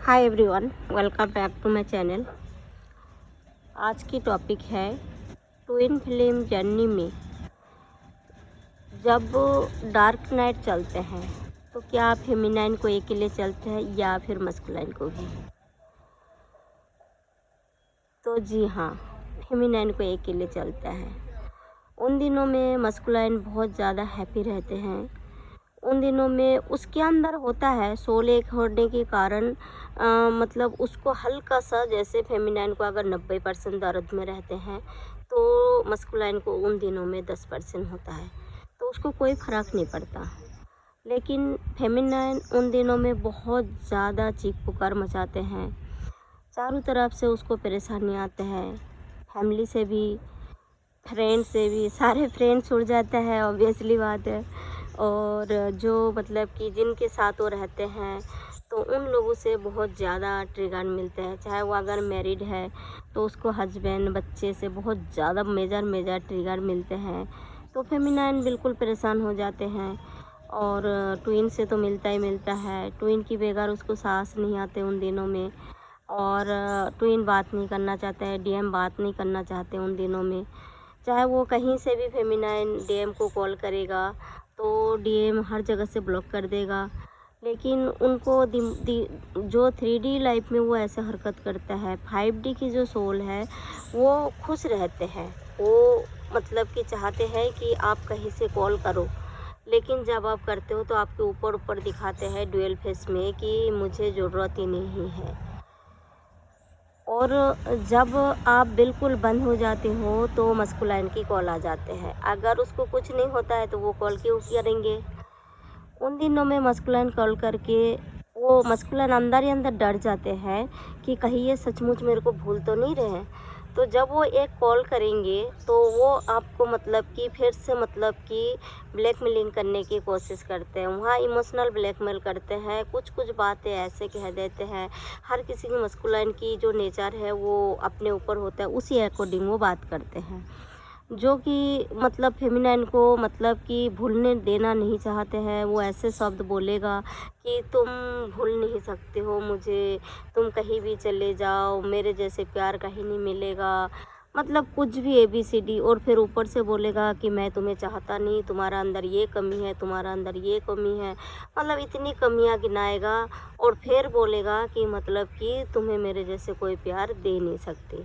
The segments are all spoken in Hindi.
Hi everyone, welcome back to my channel. आज की टॉपिक है ट्विन फ्लेम जर्नी में जब डार्क नाइट चलते हैं तो क्या फेमिनाइन को अकेले चलते हैं या फिर मस्कुलाइन को भी। तो जी हाँ, फेमिनाइन को अकेले चलता है। उन दिनों में मस्कुलाइन बहुत ज़्यादा हैप्पी रहते हैं। उन दिनों में उसके अंदर होता है सोल एक होने के कारण मतलब उसको हल्का सा, जैसे फेमिनाइन को अगर 90% दर्द में रहते हैं तो मस्कुलाइन को उन दिनों में 10% होता है, तो उसको कोई फ़र्क नहीं पड़ता। लेकिन फेमिनाइन उन दिनों में बहुत ज़्यादा चीख पुकार मचाते हैं, चारों तरफ से उसको परेशानी आते हैं, फैमिली से भी, फ्रेंड से भी। सारे फ्रेंड छूट जाते हैं, ऑब्वियसली बात है। और जो मतलब कि जिनके साथ वो रहते हैं तो उन लोगों से बहुत ज़्यादा ट्रिगर मिलते हैं। चाहे वो अगर मैरिड है तो उसको हस्बैंड बच्चे से बहुत ज़्यादा मेजर ट्रिगर मिलते हैं। तो फेमिनाइन बिल्कुल परेशान हो जाते हैं। और ट्विन से तो मिलता ही मिलता है। ट्विन की बगैर उसको सांस नहीं आते उन दिनों में। और ट्विन बात नहीं करना चाहते हैं, डीएम बात नहीं करना चाहते उन दिनों में। चाहे वो कहीं से भी फेमिनाइन डीएम को कॉल करेगा तो डीएम हर जगह से ब्लॉक कर देगा। लेकिन उनको जो 3D लाइफ में वो ऐसे हरकत करता है, 5D की जो सोल है वो खुश रहते हैं। वो मतलब कि चाहते हैं कि आप कहीं से कॉल करो, लेकिन जब आप करते हो तो आपके ऊपर दिखाते हैं डुअल फेस में कि मुझे ज़रूरत ही नहीं है। और जब आप बिल्कुल बंद हो जाते हो तो मस्कुलाइन की कॉल आ जाते हैं। अगर उसको कुछ नहीं होता है तो वो कॉल क्यों करेंगे। उन दिनों में मस्कुलाइन कॉल करके वो मस्कुलाइन अंदर ही अंदर डर जाते हैं कि कहीं ये सचमुच मेरे को भूल तो नहीं रहे हैं। तो जब वो एक कॉल करेंगे तो वो आपको मतलब कि फिर से मतलब कि ब्लैकमेलिंग करने की कोशिश करते हैं। वहाँ इमोशनल ब्लैकमेल करते हैं, कुछ बातें ऐसे कह देते हैं। हर किसी की मस्कुलाइन की जो नेचर है वो अपने ऊपर होता है, उसी अकॉर्डिंग वो बात करते हैं। जो कि मतलब फेमिनाइन को मतलब कि भूलने देना नहीं चाहते हैं। वो ऐसे शब्द बोलेगा कि तुम भूल नहीं सकते हो मुझे, तुम कहीं भी चले जाओ, मेरे जैसे प्यार कहीं नहीं मिलेगा, मतलब कुछ भी ABCD। और फिर ऊपर से बोलेगा कि मैं तुम्हें चाहता नहीं, तुम्हारा अंदर ये कमी है, तुम्हारा अंदर ये कमी है, मतलब इतनी कमियां गिनाएगा। और फिर बोलेगा कि मतलब कि तुम्हें मेरे जैसे कोई प्यार दे नहीं सकते।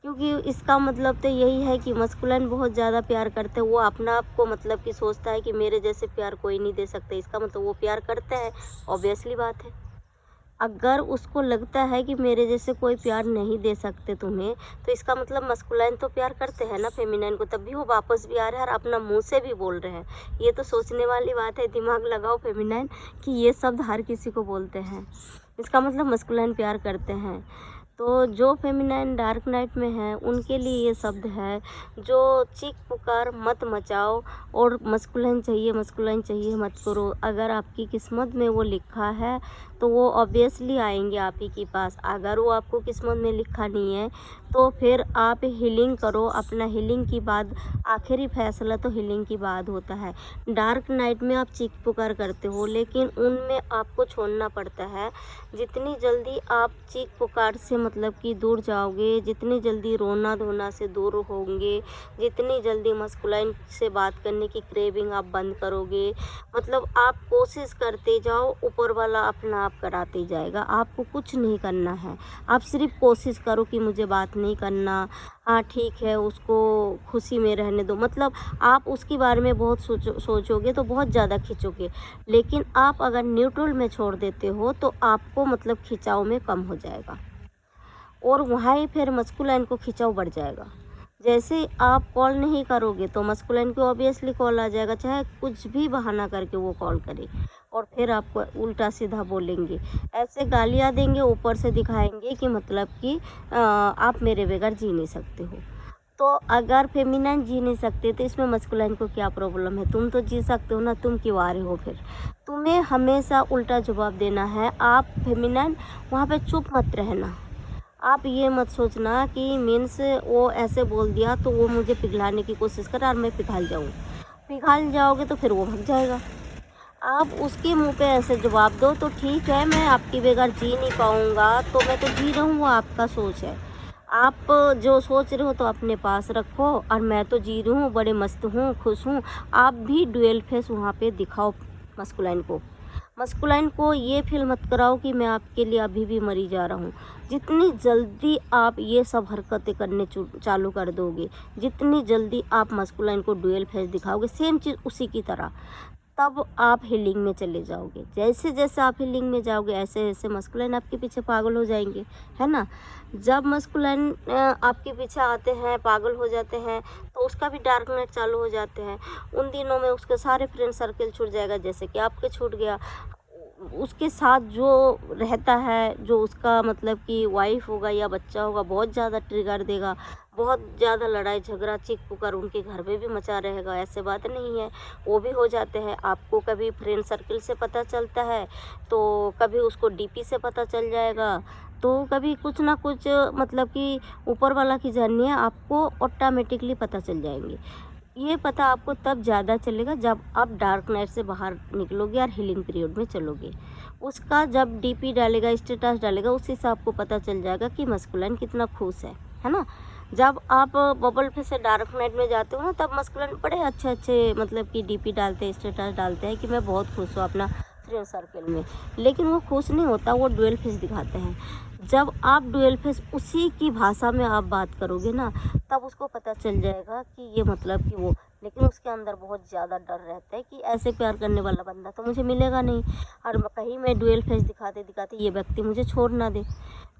क्योंकि इसका मतलब तो यही है कि मस्कुलाइन बहुत ज़्यादा प्यार करते हैं। वो अपना आप को मतलब कि सोचता है कि मेरे जैसे प्यार कोई नहीं दे सकता। इसका मतलब वो प्यार करता है, ऑब्वियसली बात है। अगर उसको लगता है कि मेरे जैसे कोई प्यार नहीं दे सकते तुम्हें, तो इसका मतलब मस्कुलाइन तो प्यार करते हैं ना फेमिनाइन को, तब भी वो वापस भी आ रहे हैं और अपना मुंह से भी बोल रहे हैं। ये तो सोचने वाली बात है। दिमाग लगाओ फेमिनाइन कि ये शब्द हर किसी को बोलते हैं, इसका मतलब मस्कुलाइन प्यार करते हैं। तो जो फेमिनाइन डार्क नाइट में है उनके लिए ये शब्द है, जो चीख पुकार मत मचाओ और मस्कुलाइन चाहिए मत करो। अगर आपकी किस्मत में वो लिखा है तो वो ऑब्वियसली आएंगे आप ही के पास। अगर वो आपको किस्मत में लिखा नहीं है तो फिर आप हीलिंग करो अपना। हीलिंग की बाद आखिरी फैसला तो हीलिंग की बाद होता है। डार्क नाइट में आप चीख पुकार करते हो, लेकिन उनमें आपको छोड़ना पड़ता है। जितनी जल्दी आप चीख पुकार से मतलब कि दूर जाओगे, जितनी जल्दी रोना धोना से दूर होंगे, जितनी जल्दी मस्कुलाइन से बात करने की क्रेविंग आप बंद करोगे, मतलब आप कोशिश करते जाओ, ऊपर वाला अपना आप कराते जाएगा। आपको कुछ नहीं करना है, आप सिर्फ कोशिश करो कि मुझे बात नहीं करना, हाँ ठीक है उसको खुशी में रहने दो। मतलब आप उसके बारे में बहुत सोचोगे तो बहुत ज़्यादा खींचोगे। लेकिन आप अगर न्यूट्रल में छोड़ देते हो तो आपको मतलब खिंचाव में कम हो जाएगा और वहाँ ही फिर मस्कुलाइन को खिंचाव बढ़ जाएगा। जैसे आप कॉल नहीं करोगे तो मस्कुलाइन को ऑब्वियसली कॉल आ जाएगा, चाहे कुछ भी बहाना करके वो कॉल करे। और फिर आपको उल्टा सीधा बोलेंगे, ऐसे गालियाँ देंगे, ऊपर से दिखाएंगे कि मतलब कि आप मेरे बगैर जी नहीं सकते हो। तो अगर फेमिनाइन जी नहीं सकते तो इसमें मस्कुलाइन को क्या प्रॉब्लम है। तुम तो जी सकते हो ना, तुम क्यों आ रहे हो फिर। तुम्हें हमेशा उल्टा जवाब देना है। आप फेमिनाइन वहाँ पे चुप मत रहना। आप ये मत सोचना कि मीन्स वो ऐसे बोल दिया तो वो मुझे पिघलाने की कोशिश कर और मैं पिघल जाऊँ। पिघल जाओगे तो फिर वो भाग जाएगा। आप उसके मुंह पे ऐसे जवाब दो तो ठीक है, मैं आपके बगैर जी नहीं पाऊँगा, तो मैं तो जी रहा हूँ, वो आपका सोच है। आप जो सोच रहे हो तो अपने पास रखो, और मैं तो जी रही हूँ, बड़े मस्त हूँ, खुश हूँ। आप भी डुअल फेस वहाँ पे दिखाओ मस्कुलाइन को। मस्कुलाइन को ये फ़ील मत कराओ कि मैं आपके लिए अभी भी मरी जा रहा हूँ। जितनी जल्दी आप ये सब हरकतें करने चालू कर दोगे, जितनी जल्दी आप मस्कुलाइन को डुअल फेस दिखाओगे, सेम चीज़ उसी की तरह, तब आप हीलिंग में चले जाओगे। जैसे जैसे आप हीलिंग में जाओगे, ऐसे ऐसे मस्कुलाइन आपके पीछे पागल हो जाएंगे, है ना। जब मस्कुलाइन आपके पीछे आते हैं, पागल हो जाते हैं, तो उसका भी डार्क नाइट चालू हो जाते हैं। उन दिनों में उसके सारे फ्रेंड सर्कल छूट जाएगा, जैसे कि आपके छूट गया। उसके साथ जो रहता है, जो उसका मतलब कि वाइफ होगा या बच्चा होगा, बहुत ज़्यादा ट्रिगर देगा, बहुत ज़्यादा लड़ाई झगड़ा चीख पुकार उनके घर में भी मचा रहेगा। ऐसे बात नहीं है, वो भी हो जाते हैं। आपको कभी फ्रेंड सर्कल से पता चलता है, तो कभी उसको डीपी से पता चल जाएगा, तो कभी कुछ ना कुछ मतलब कि ऊपर वाला की जानिए, आपको ऑटोमेटिकली पता चल जाएंगे। ये पता आपको तब ज़्यादा चलेगा जब आप डार्क नाइट से बाहर निकलोगे और हीलिंग पीरियड में चलोगे। उसका जब डीपी डालेगा, स्टेटस डालेगा, उसी से आपको पता चल जाएगा कि मस्कुलाइन कितना खुश है ना। जब आप बबल फेस से डार्क नाइट में जाते हो ना, तब मस्कुलाइन बड़े अच्छे अच्छे मतलब कि डीपी डालते हैं, स्टेटस डालते हैं कि मैं बहुत खुश हूँ अपना फ्रेंड सर्कल में। लेकिन वो खुश नहीं होता, वो डुअल फेस दिखाते हैं। जब आप डुअल फेस उसी की भाषा में आप बात करोगे ना, तब उसको पता चल जाएगा कि ये मतलब कि वो, लेकिन उसके अंदर बहुत ज़्यादा डर रहता है कि ऐसे प्यार करने वाला बंदा तो मुझे मिलेगा नहीं, और कहीं मैं डुअल फेस दिखाते दिखाते ये व्यक्ति मुझे छोड़ ना दे।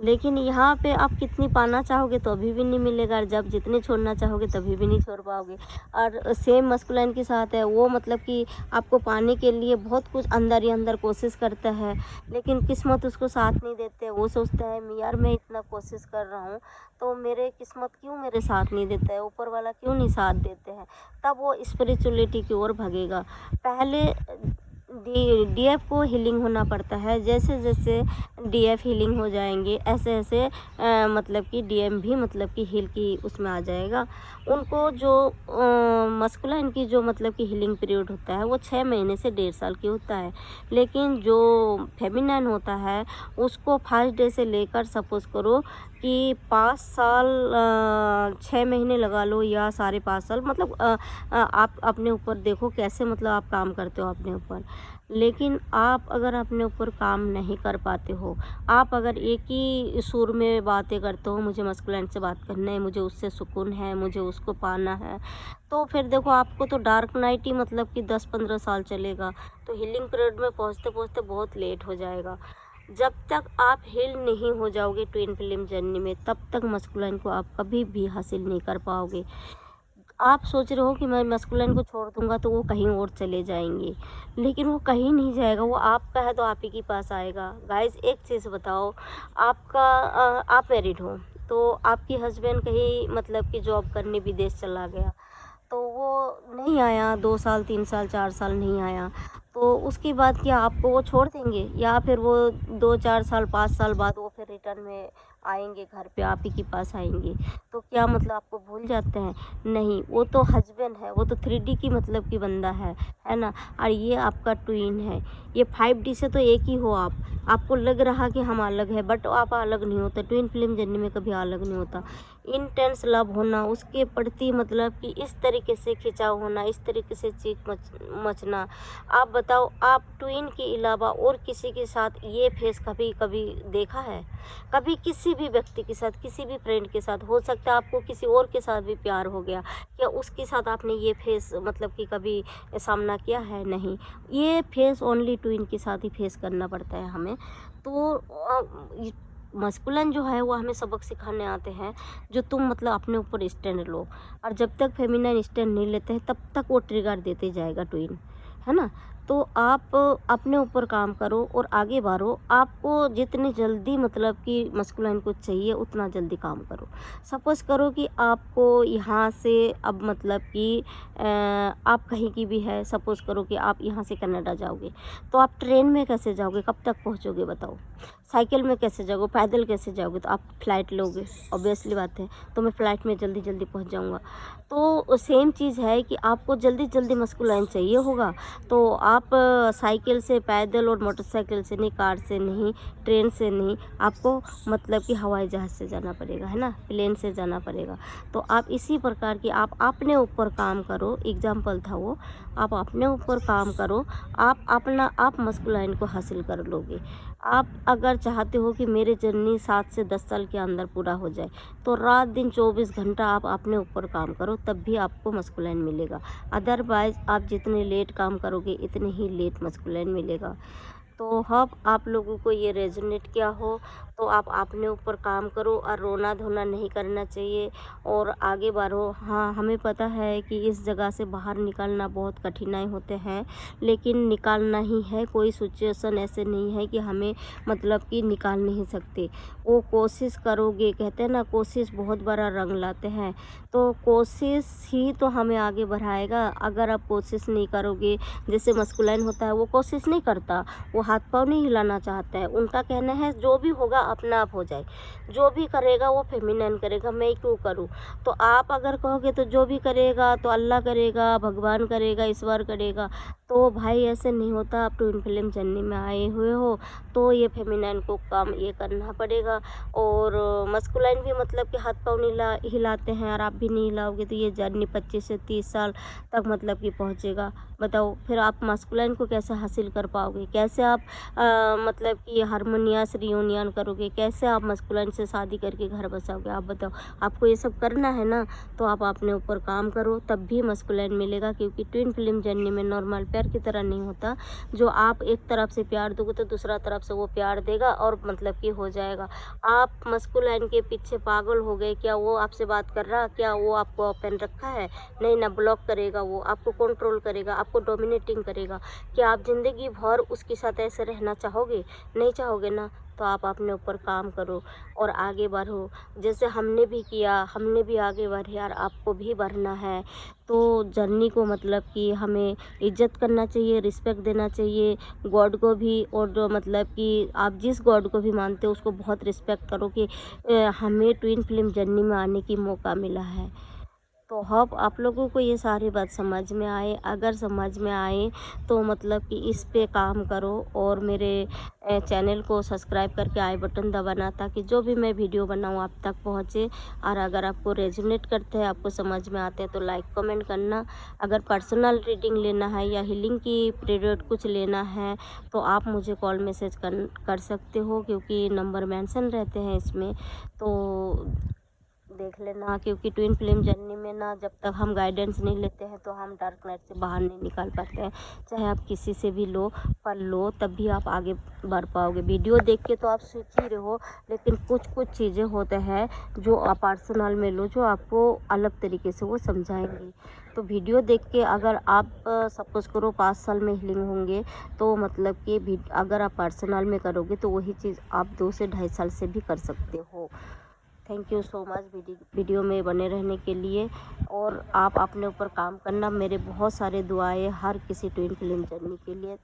लेकिन यहाँ पे आप कितनी पाना चाहोगे तो अभी भी नहीं मिलेगा, और जब जितने छोड़ना चाहोगे तभी भी नहीं छोड़ पाओगे। और सेम मस्कुलाइन के साथ है, वो मतलब कि आपको पाने के लिए बहुत कुछ अंदर ही अंदर कोशिश करता है, लेकिन किस्मत उसको साथ नहीं देते। वो सोचता है यार मैं इतना कोशिश कर रहा हूँ, तो मेरे किस्मत क्यों मेरे साथ नहीं देता है, ऊपर वाला क्यों नहीं साथ देते हैं। तब वो स्पिरिचुअलिटी की ओर भागेगा। पहले डीएफ को हीलिंग होना पड़ता है, जैसे जैसे डीएफ हीलिंग हो जाएंगे, ऐसे ऐसे मतलब कि डीएम भी मतलब कि हील की उसमें आ जाएगा। उनको जो मस्कुलाइन की जो मतलब कि हीलिंग पीरियड होता है, वो 6 महीने से 1.5 साल की होता है। लेकिन जो फेमिनाइन होता है, उसको फर्स्ट डे से लेकर सपोज करो कि 5 साल 6 महीने लगा लो, या 5.5 साल, मतलब आप अपने ऊपर देखो कैसे मतलब आप काम करते हो अपने ऊपर। लेकिन आप अगर अपने ऊपर काम नहीं कर पाते हो, आप अगर एक ही सुर में बातें करते हो, मुझे मस्कुलाइन से बात करना है, मुझे उससे सुकून है, मुझे उसको पाना है, तो फिर देखो आपको तो डार्क नाइट ही मतलब कि 10-15 साल चलेगा, तो हीलिंग पीरियड में पहुँचते पहुँचते बहुत लेट हो जाएगा। जब तक आप हील नहीं हो जाओगे ट्विन फ्लेम जर्नी में, तब तक मस्कुलाइन को आप कभी भी हासिल नहीं कर पाओगे। आप सोच रहे हो कि मैं मस्कुलाइन को छोड़ दूंगा तो वो कहीं और चले जाएंगे, लेकिन वो कहीं नहीं जाएगा, वो आपका है तो आप ही के पास आएगा। गाइस एक चीज़ बताओ, आप मैरिड हो, तो आपकी हस्बैंड कहीं मतलब कि जॉब करने विदेश चला गया, तो वो नहीं आया, 2 साल 3 साल 4 साल नहीं आया, तो उसके बाद क्या आपको वो छोड़ देंगे, या फिर वो 2-4 साल 5 साल बाद वो फिर रिटर्न में आएंगे घर पे, आप ही के पास आएंगे, तो क्या मतलब आपको भूल जाते हैं? नहीं, वो तो हस्बैंड है, वो तो 3D की मतलब की बंदा है ना। और ये आपका ट्विन है, ये 5D से तो एक ही हो आप। आपको लग रहा कि हम अलग है, बट आप अलग नहीं होते। ट्विन फ्लेम जर्नी में कभी अलग नहीं होता। इंटेंस लव होना, उसके प्रति मतलब कि इस तरीके से खिंचाव होना, इस तरीके से चीख मचना। आप बताओ, आप ट्विन के अलावा और किसी के साथ ये फेस कभी कभी देखा है? कभी किसी भी व्यक्ति के साथ, किसी भी फ्रेंड के साथ, हो सकता है आपको किसी और के साथ भी प्यार हो गया, क्या उसके साथ आपने ये फेस मतलब कि कभी सामना किया है? नहीं, ये फेस ओनली ट्विन के साथ ही फेस करना पड़ता है हमें। तो मस्कुलाइन जो है वो हमें सबक सिखाने आते हैं, जो तुम मतलब अपने ऊपर स्टैंड लो, और जब तक फेमिनाइन स्टैंड नहीं लेते हैं तब तक वो ट्रिगर देते जाएगा ट्विन, है ना। तो आप अपने ऊपर काम करो और आगे बढ़ो। आपको जितनी जल्दी मतलब कि मस्कुलाइन को चाहिए उतना जल्दी काम करो। सपोज़ करो कि आपको यहाँ से अब मतलब कि आप कहीं की भी है, सपोज़ करो कि आप यहाँ से कनाडा जाओगे, तो आप ट्रेन में कैसे जाओगे, कब तक पहुँचोगे बताओ? साइकिल में कैसे जाओगे, पैदल कैसे जाओगे? तो आप फ़्लाइट लोगे, ऑब्वियसली बात है। तो मैं फ़्लाइट में जल्दी जल्दी पहुँच जाऊँगा। तो सेम चीज़ है कि आपको जल्दी जल्दी मस्कुलाइन चाहिए होगा, तो आप साइकिल से, पैदल और मोटरसाइकिल से नहीं, कार से नहीं, ट्रेन से नहीं, आपको मतलब कि हवाई जहाज़ से जाना पड़ेगा, है ना, प्लेन से जाना पड़ेगा। तो आप इसी प्रकार की आप अपने ऊपर काम करो, एग्जाम्पल था वो, आप अपने ऊपर काम करो, आप मस्कुलाइन को हासिल कर लोगे। आप अगर चाहते हो कि मेरे जर्नी 7 से 10 साल के अंदर पूरा हो जाए, तो रात दिन 24 घंटा आप अपने ऊपर काम करो, तब भी आपको मस्कुलाइन मिलेगा। अदरवाइज़ आप जितने लेट काम करोगे इतने ही लेट मस्कुलाइन मिलेगा। तो अब आप लोगों को ये रेजोनेट किया हो तो आप अपने ऊपर काम करो और रोना धोना नहीं करना चाहिए और आगे बढ़ो। हाँ, हमें पता है कि इस जगह से बाहर निकलना बहुत कठिनाई होते हैं, लेकिन निकालना ही है। कोई सिचुएशन ऐसे नहीं है कि हमें मतलब कि निकाल नहीं सकते। वो कोशिश करोगे, कहते हैं ना, कोशिश बहुत बड़ा रंग लाते हैं। तो कोशिश ही तो हमें आगे बढ़ाएगा। अगर आप कोशिश नहीं करोगे, जैसे मस्कुलाइन होता है वो कोशिश नहीं करता, वो हाथ पाँव नहीं हिलाना चाहता है। उनका कहना है जो भी होगा अपना आप हो जाए, जो भी करेगा वो फेमिनाइन करेगा, मैं क्यों करूँ। तो आप अगर कहोगे तो जो भी करेगा तो अल्लाह करेगा, भगवान करेगा, ईश्वर करेगा, तो भाई ऐसे नहीं होता। आप ट्विन फ्लेम जर्नी में आए हुए हो तो ये फेमिनाइन को काम ये करना पड़ेगा। और मस्कुलाइन भी मतलब कि हाथ पाँव नहीं हिलाते हैं और आप भी नहीं हिलाओगे तो ये जर्नी 25 से 30 साल तक मतलब कि पहुँचेगा। बताओ फिर आप मस्कुलाइन को कैसे हासिल कर पाओगे, कैसे आप मतलब कि हारमोनियस रियूनियन करोगे, कैसे आप मस्कुलाइन से शादी करके घर बसाओगे। आप बताओ, आपको ये सब करना है ना, तो आप अपने ऊपर काम करो, तब भी मस्कुलाइन मिलेगा। क्योंकि ट्विन फ्लेम जर्नी में नॉर्मल प्यार की तरह नहीं होता। जो आप एक तरफ से प्यार दोगे तो दूसरा तरफ से वो प्यार देगा और मतलब कि हो जाएगा। आप मस्कुलाइन के पीछे पागल हो गए, क्या वो आपसे बात कर रहा, क्या वो आपको ओपन रखा है, नहीं ना, ब्लॉक करेगा, वो आपको कंट्रोल करेगा, आपको डोमिनेटिंग करेगा। क्या आप ज़िंदगी भर उसके साथ ऐसे रहना चाहोगे, नहीं चाहोगे ना। तो आप अपने ऊपर काम करो और आगे बढ़ो, जैसे हमने भी किया, हमने भी आगे बढ़े और आपको भी बढ़ना है। तो जर्नी को मतलब कि हमें इज्जत करना चाहिए, रिस्पेक्ट देना चाहिए, गॉड को भी। और जो मतलब कि आप जिस गॉड को भी मानते हो उसको बहुत रिस्पेक्ट करो कि हमें ट्विन फ्लेम जर्नी में आने की मौका मिला है। तो होप आप लोगों को ये सारी बात समझ में आए। अगर समझ में आए तो मतलब कि इस पे काम करो और मेरे चैनल को सब्सक्राइब करके आई बटन दबाना, ताकि जो भी मैं वीडियो बनाऊँ आप तक पहुँचे। और अगर आपको रेजोनेट करते हैं, आपको समझ में आते हैं तो लाइक कमेंट करना। अगर पर्सनल रीडिंग लेना है या हीलिंग की पीरियड कुछ लेना है तो आप मुझे कॉल मैसेज कर सकते हो, क्योंकि नंबर मेंशन रहते हैं इसमें, तो देख लेना। क्योंकि ट्विन फ्लेम जर्नी में ना, जब तक हम गाइडेंस नहीं लेते हैं तो हम डार्क नाइट से बाहर नहीं निकल पाते हैं। चाहे आप किसी से भी लो, पर लो, तब भी आप आगे बढ़ पाओगे। वीडियो देख के तो आप सीख ही रहे हो, लेकिन कुछ कुछ चीज़ें होते हैं जो आप पर्सनल में लो, जो आपको अलग तरीके से वो समझाएंगे। तो वीडियो देख के अगर आप सपोज़ करो 5 साल में हीलिंग होंगे, तो मतलब कि अगर आप पर्सनल में करोगे तो वही चीज़ आप 2 से 2.5 साल से भी कर सकते हो। Thank you so much video में बने रहने के लिए। और आप अपने ऊपर काम करना। मेरे बहुत सारे दुआएं हर किसी ट्विन फ्लेम जर्नी के लिए।